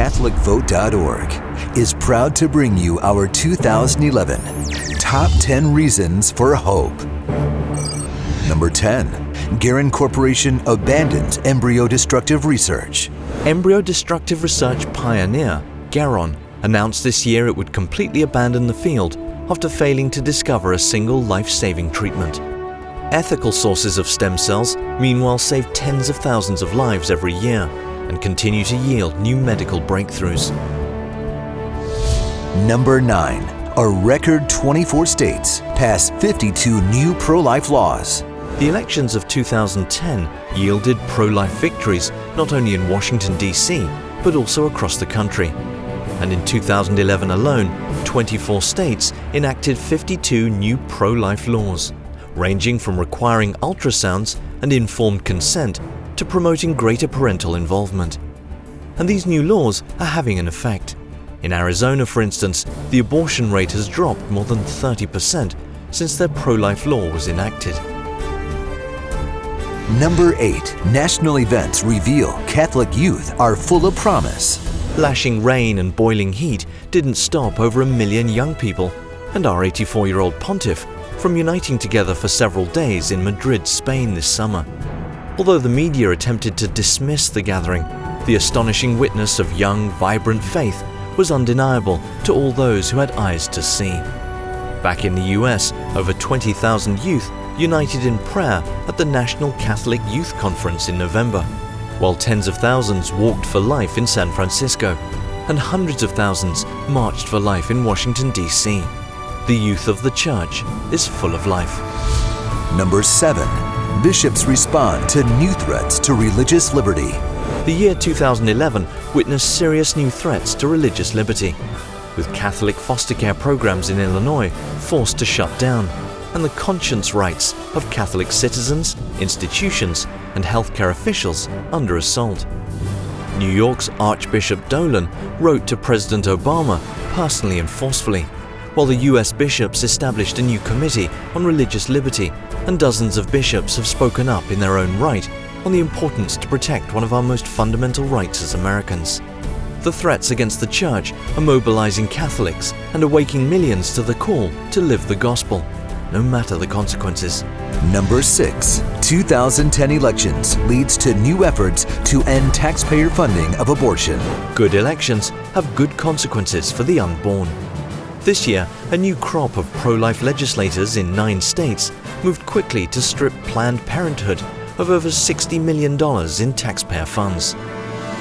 CatholicVote.org is proud to bring you our 2011 Top 10 Reasons for Hope. Number 10. Garin Corporation abandons embryo destructive research. Embryo destructive research pioneer Garin announced this year it would completely abandon the field after failing to discover a single life-saving treatment. Ethical sources of stem cells, meanwhile, save tens of thousands of lives every year and continue to yield new medical breakthroughs. Number 9. A record 24 states pass 52 new pro-life laws. The elections of 2010 yielded pro-life victories not only in Washington, D.C., but also across the country. And in 2011 alone, 24 states enacted 52 new pro-life laws, ranging from requiring ultrasounds and informed consent to promoting greater parental involvement. And these new laws are having an effect. In Arizona, for instance, the abortion rate has dropped more than 30% since their pro-life law was enacted. Number 8. National events reveal Catholic youth are full of promise. Lashing rain and boiling heat didn't stop over 1 million young people and our 84-year-old pontiff from uniting together for several days in Madrid, Spain this summer. Although the media attempted to dismiss the gathering, the astonishing witness of young, vibrant faith was undeniable to all those who had eyes to see. Back in the US, over 20,000 youth united in prayer at the National Catholic Youth Conference in November, while tens of thousands walked for life in San Francisco and hundreds of thousands marched for life in Washington, D.C. The youth of the Church is full of life. Number 7. Bishops respond to new threats to religious liberty. The year 2011 witnessed serious new threats to religious liberty, with Catholic foster care programs in Illinois forced to shut down, and the conscience rights of Catholic citizens, institutions, and healthcare officials under assault. New York's Archbishop Dolan wrote to President Obama personally and forcefully, while the US bishops established a new committee on religious liberty, and dozens of bishops have spoken up in their own right on the importance to protect one of our most fundamental rights as Americans. The threats against the Church are mobilizing Catholics and awakening millions to the call to live the gospel, no matter the consequences. Number 6. 2010 elections leads to new efforts to end taxpayer funding of abortion. Good elections have good consequences for the unborn. This year, a new crop of pro-life legislators in 9 states moved quickly to strip Planned Parenthood of over $60 million in taxpayer funds.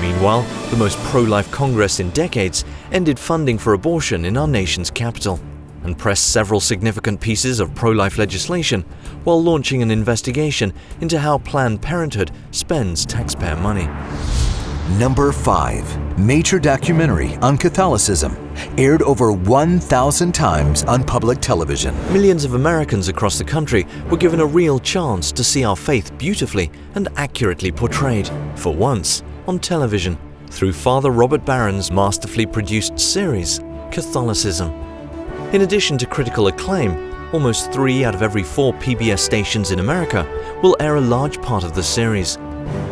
Meanwhile, the most pro-life Congress in decades ended funding for abortion in our nation's capital and pressed several significant pieces of pro-life legislation while launching an investigation into how Planned Parenthood spends taxpayer money. Number 5. Major documentary on Catholicism aired over 1,000 times on public television. Millions of Americans across the country were given a real chance to see our faith beautifully and accurately portrayed, for once, on television through Father Robert Barron's masterfully produced series, Catholicism. In addition to critical acclaim, almost 3 out of every 4 PBS stations in America will air a large part of the series.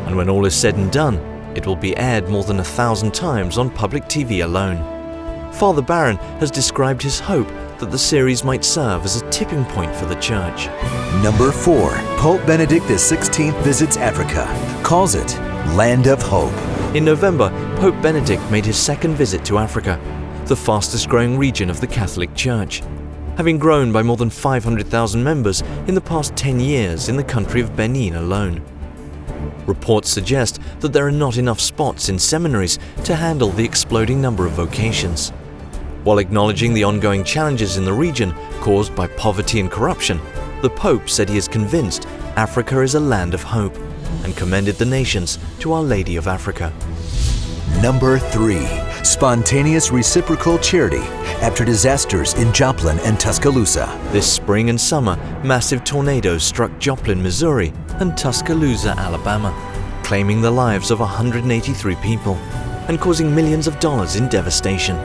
And when all is said and done, it will be aired more than 1,000 times on public TV alone. Father Barron has described his hope that the series might serve as a tipping point for the Church. Number 4. Pope Benedict XVI visits Africa, calls it Land of Hope. In November, Pope Benedict made his second visit to Africa, the fastest growing region of the Catholic Church, having grown by more than 500,000 members in the past 10 years in the country of Benin alone. Reports suggest that there are not enough spots in seminaries to handle the exploding number of vocations. While acknowledging the ongoing challenges in the region caused by poverty and corruption, the Pope said he is convinced Africa is a land of hope and commended the nations to Our Lady of Africa. Number 3. Spontaneous reciprocal charity after disasters in Joplin and Tuscaloosa. This spring and summer, massive tornadoes struck Joplin, Missouri and Tuscaloosa, Alabama, claiming the lives of 183 people and causing millions of dollars in devastation.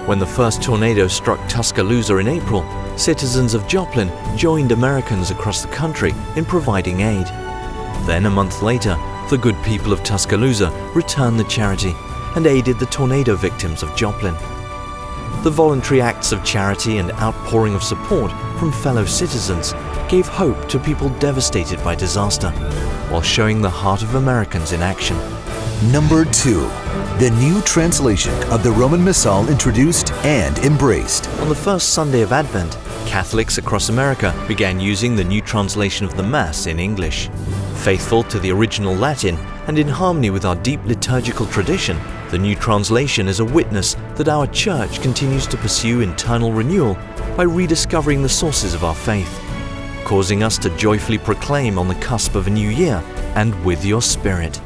When the first tornado struck Tuscaloosa in April, citizens of Joplin joined Americans across the country in providing aid. Then a month later, the good people of Tuscaloosa returned the charity and aided the tornado victims of Joplin. The voluntary acts of charity and outpouring of support from fellow citizens gave hope to people devastated by disaster, while showing the heart of Americans in action. Number 2. The new translation of the Roman Missal introduced and embraced. On the first Sunday of Advent, Catholics across America began using the new translation of the Mass in English. Faithful to the original Latin and in harmony with our deep liturgical tradition, the new translation is a witness that our Church continues to pursue internal renewal by rediscovering the sources of our faith, causing us to joyfully proclaim on the cusp of a new year and with your Spirit.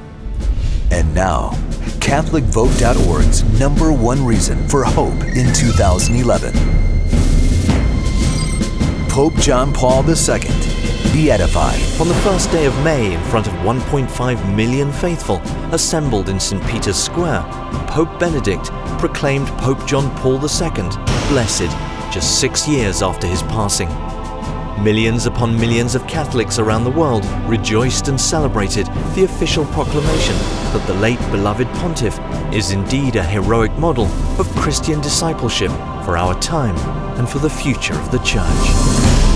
And now, CatholicVote.org's number 1 reason for hope in 2011. Pope John Paul II, beatified. On the first day of May, in front of 1.5 million faithful assembled in St. Peter's Square, Pope Benedict proclaimed Pope John Paul II blessed just 6 years after his passing. Millions upon millions of Catholics around the world rejoiced and celebrated the official proclamation that the late beloved pontiff is indeed a heroic model of Christian discipleship for our time and for the future of the Church.